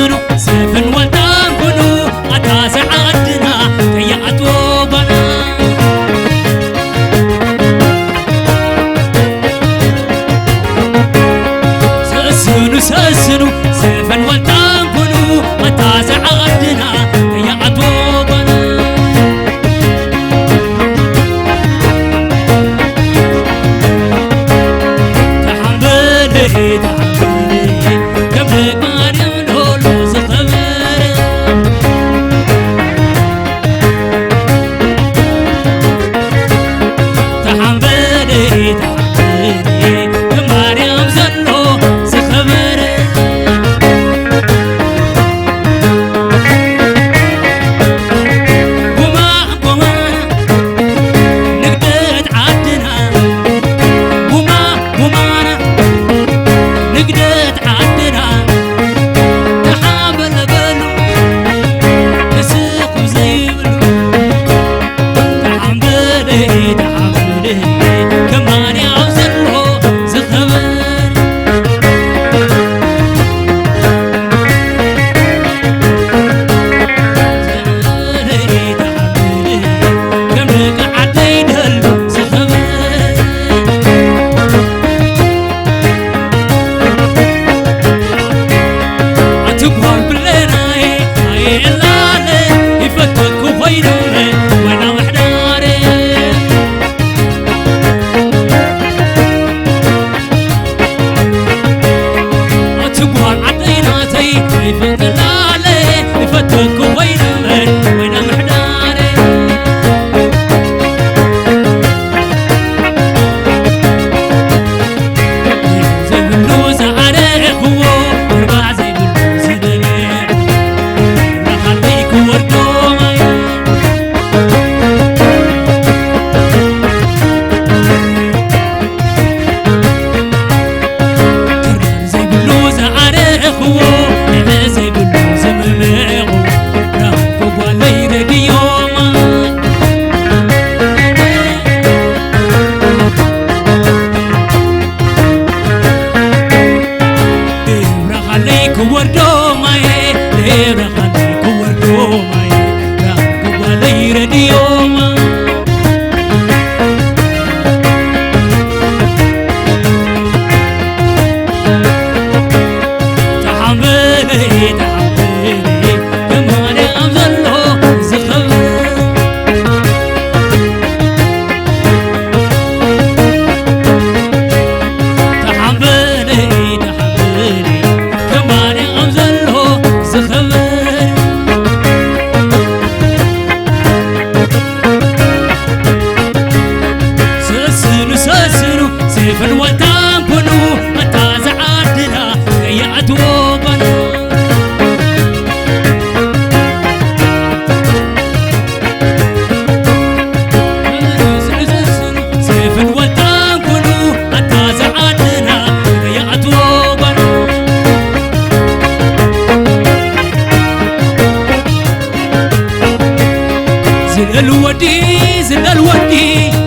ساسنو سفن والتان كنو أتاسع عدنا كي أتوبنا ساسنو ساسنو سفن والتان كنو أتاسع عدنا كي أتوبنا تحملي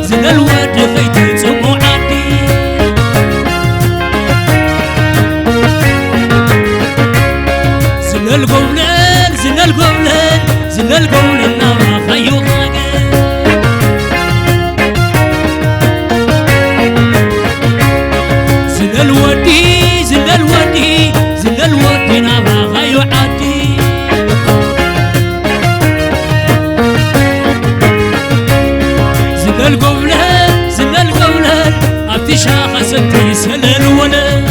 زل الودي خيتي صمو عدي زل القولن نما خيو زل الودي نما خيو عدي زل القولن أبتي شاخصتي سل الولد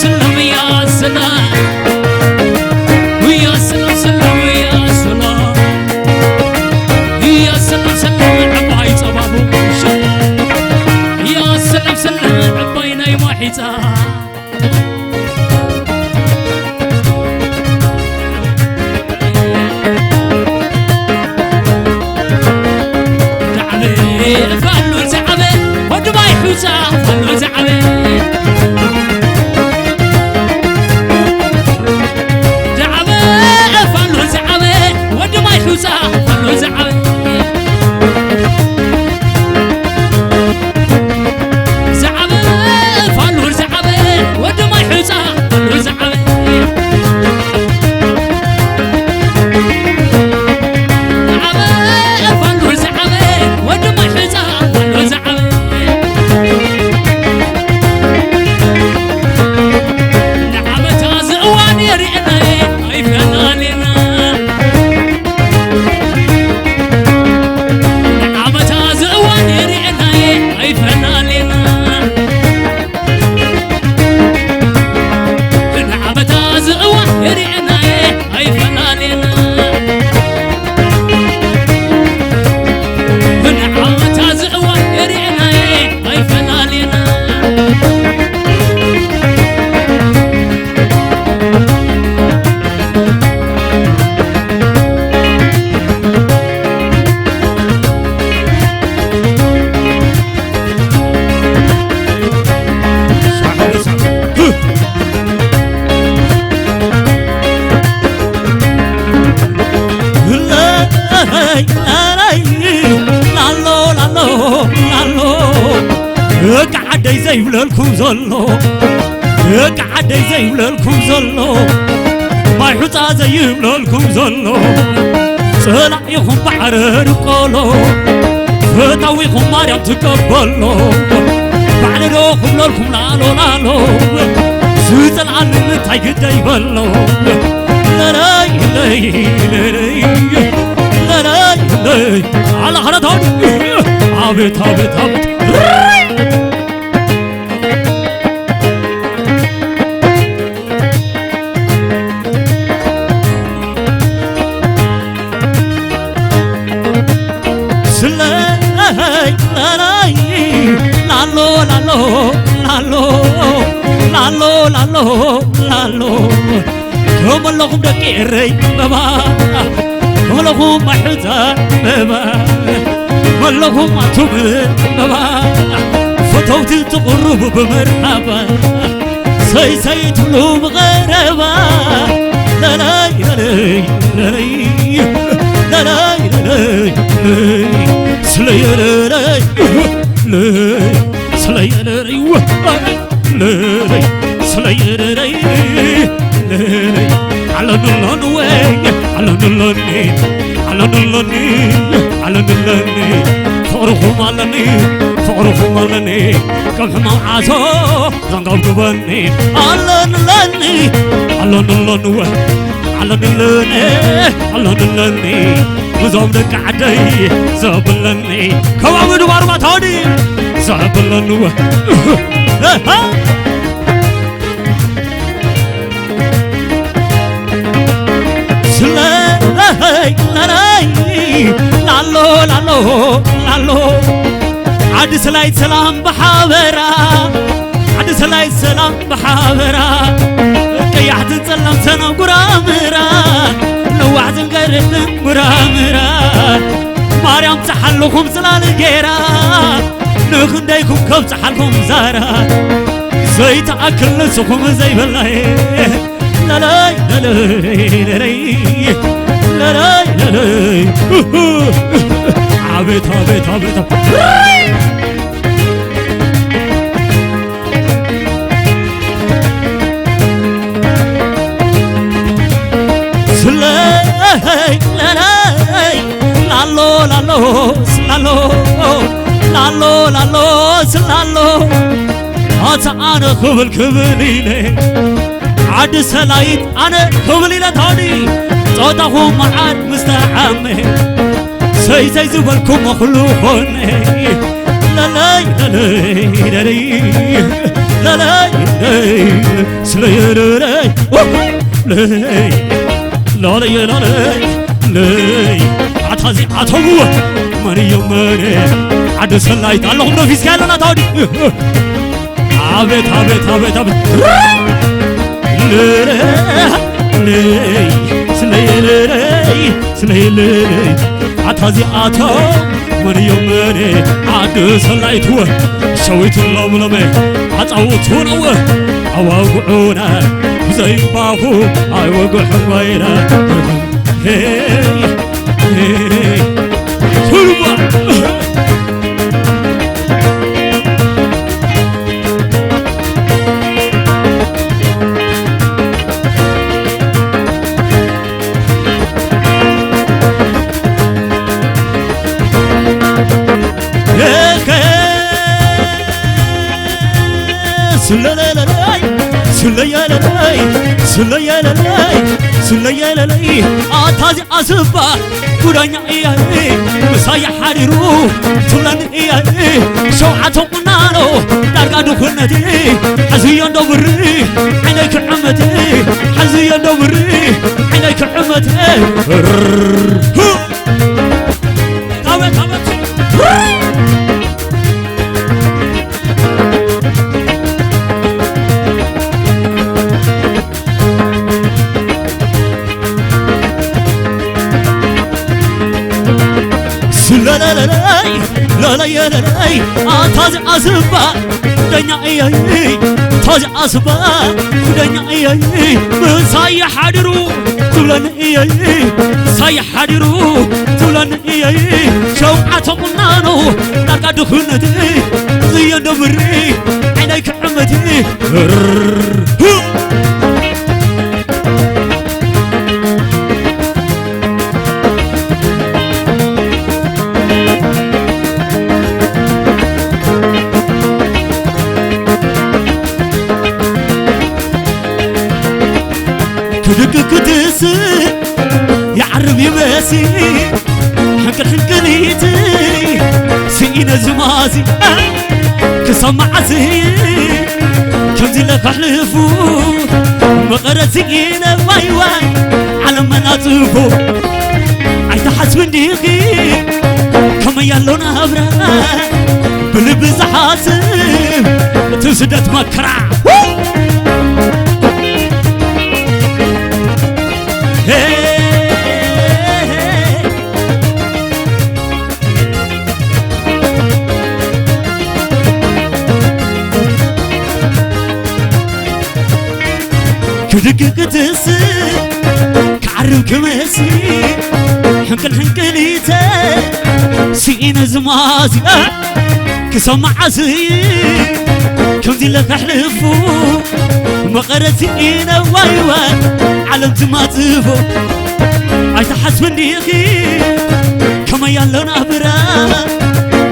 سلم يا سلام ويا سلم سلم يا سلام يا سلم سلم عباي صبابو يا سلم سلم عباي ناي واحدة فالو زعبه ودماي حوزة فالو زعبه زعبه فالو زعبه ودماي حوزة فالو زعبه زعبه فالو زعبه ودماي حوزة فالو زعبه قعدي زي ولكم زلو قعدي زي ولكم زلو ما يحطا زي ولكم زلو صلاحيكم بحر رقولو فتاويكم مريم تقبلو بعد روكم لكم لالو لالو سوزن عن المتاي قد يبلو لاي لاي لاي لاي لاي على خرطان عبت عبت عبت لالو لالو لالو لالو لالو لالو كم لكم دكيري بابا كم لكم محزة بابا كم لكم عتوب بابا فتوتي تقرب بمرحبا سي سي تلوب غربا لا لا لا لا لا لا سلي لا لا سلي لا لا سلي لا على نلاني على نلاني على نلاني على نلاني فارخو مالني فارخو مالني كم ما عزو زنقل قبني على نلاني على نلاني على نلاني على نلاني وزوم دك عدي زابلني كوام دوار ما تودي زابلني سلاي لاي لالو لالو لالو عد سلاي سلام بحاورا عد سلاي سلام بحاورا كي يحزن سلام سنة قرامرا لو عزن قرد قرامرا مريم تحلكم سلال جيرا نخن دايكم كم تحلكم زارا زي تأكل سخم زي بالله لا لا لا لا لا لا لا عبيت عبيت عبيت سلاي لا لا لالو لالو سلالو لالو لالو سلالو أنا خبل كبليلي عد سلايت أنا خبلي لتاني صوته معاد مستحمي سي سي زبالكم مخلوقوني لا لا لا لا لا لا سلي لا لا لا لا لا عتازي عتوه مريم مري عد سلايت اللهم في سكالنا تودي عبت عبت عبت عبت لي سلي لي عتازي عتو مريم مري عد سلايت هو سويت الله ملمي عتعوت هو أواقعونا زي باهو أواقع حوينا هي هي تربا سليالي آتازي أسفا كورانيا إياه مسايا حريرو تولان إياه شوعة قنانو دارقا دخنتي حزيان دوري عينيك عمتي حزيان دوري عينيك عمتي تاوي تاوي لا لا لا لا لا يا لا تاج أسبا دنيا إيه تاج أسبا دنيا إيه مساي حدرو تولن إيه ساي حدرو تولن إيه شوعة قنانو نقد خنتي زي دبري عينيك عمتي كدس يعرب يباسي حنكليتي سينا زمازي كسمع زي كمزي لك حلفو مقرسينا واي واي على مناطفو عيت حسب ديقي كما يالون هبرا بلب زحاسب تسدت مكرا كدق قدس كعرب كمسي حنكليته سينا زمازي كسمع عزي كمزي لك حلفو مقرسينا واي واي علم تماطفو عايز حسب ديقي كما يالون أبرا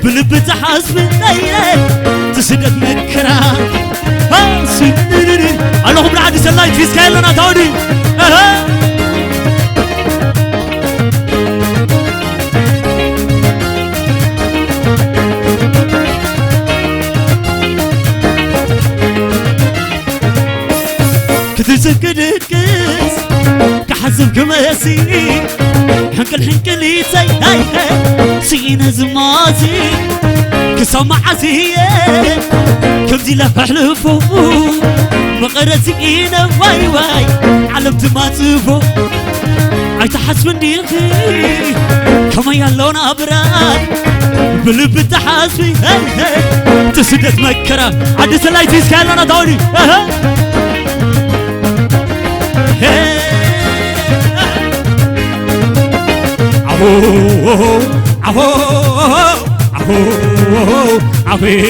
بلب تحسب ليلة تسدد مكرا اللهم العادي سلايت في سكايلنا تودي كتسكدكس كحزب كماسي حنكل يتاي سينا زمازي كسمع عزيه كمزي لا حلفو مقرسينا واي واي علمت ما تفو عايت حسب ديقي كما يالون أبراد بلب تحاسبي تسدت مكرا عد سلايت في سكالنا دوري عفو عفو عفو عفو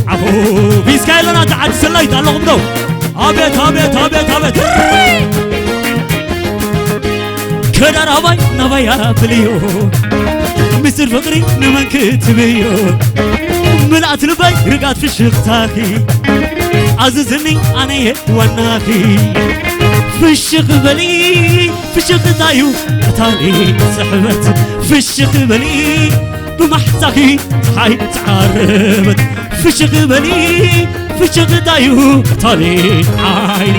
أهو في سكايلنا تعد سلايت اللهم دو أبيت كدر أباي نبايا بليو مستر فقري نمن كتبيو ملأت الباي رقات في الشقتاكي عززني أنا وناكي فشق بلي فشق دايو تاني سحبت فشق بلي بمحتاجي هاي تعربت فشق بلي فشق دايو تاني هاي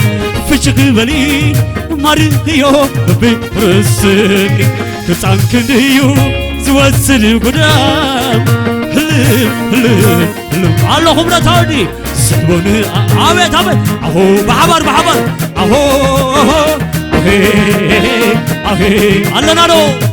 فشق بلي ماريو بيرسك كتانك ديو زوسل قدام هلم اللهم لا تاني سبوني عبد أهو بحبر أهو أهي الله نارو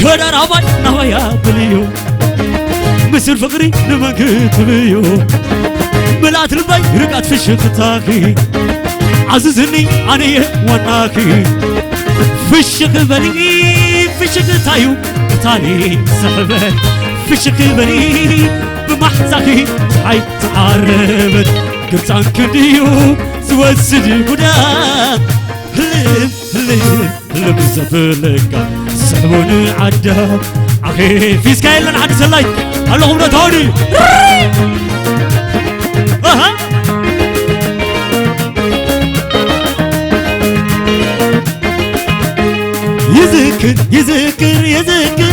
كنا رابط نوايا بليو مسير فقري نمكت بيو بلات البي رقات في الشختاكي عززني أني وناكي في الشقبلي في الشقتايو تاني سحبت في الشقبلي بمحزاكي حي تعربت قرصان كديو زوسد قدام هلم زفلك سحبوني عدا أخي في سكايل لنا حد سلاي اللهم لا تهوني يذكر يذكر يذكر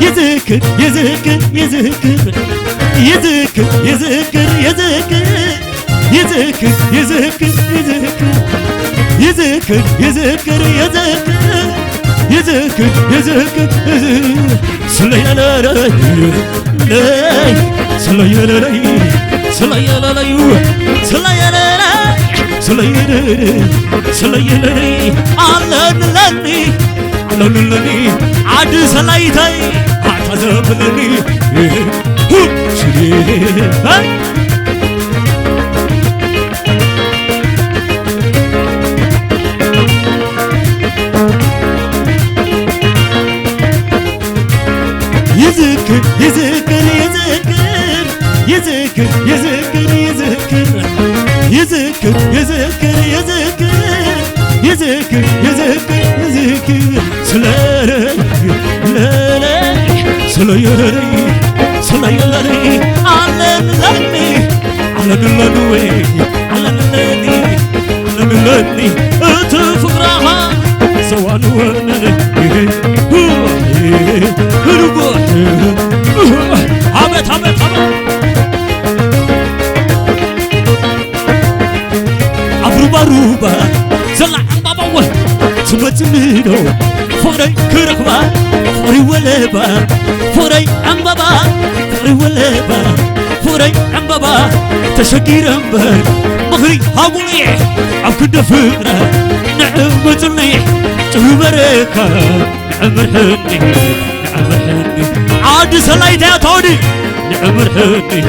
يذكر يذكر يذكر يذكر يذكر يذكر يذكر يذكر يذكر يذكر يذكر يذكر سليا لا لا لا سليا لا لا سليا لا لا سليا لا لا سليا لا سليا لا على لني على لني عاد سلايتي اعتذب لني هو شري يذكر يذكر يذكر يذكر يذكر يذكر يذكر يذكر يذكر يذكر يذكر يذكر سلاي لا سلاي سلاي على لني على لني على لني على لني اتفقرها سوان ونني عبت عبروبا زلع بابا تمتمينو فوري كركبا فوري ولبا فوري بابا فوري ولبا فوري بابا تشكير امبر مغري هاولي عبكد فكرة نعمتني تبركة نعمر حني نعمر حني عاد سلايت يا توني نعمر حني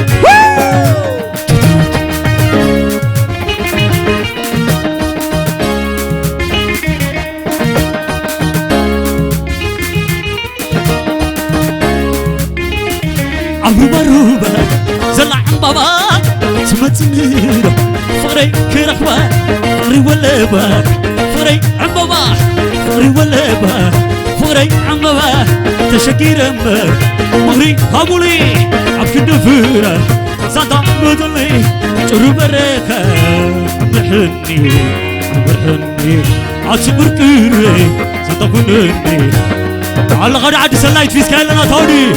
عبروبا زلع بابا تمتميرو فقري كرخبا فقري ولبا فقري بابا فقري ولبا فقري بابا تشكير امبر مغري هابولي عبكد فكرة سانتا بدلي جرو بركة عمر حني عصبر كيري سانتا كنني على غدا عاد سلايت في سكايل لنا توني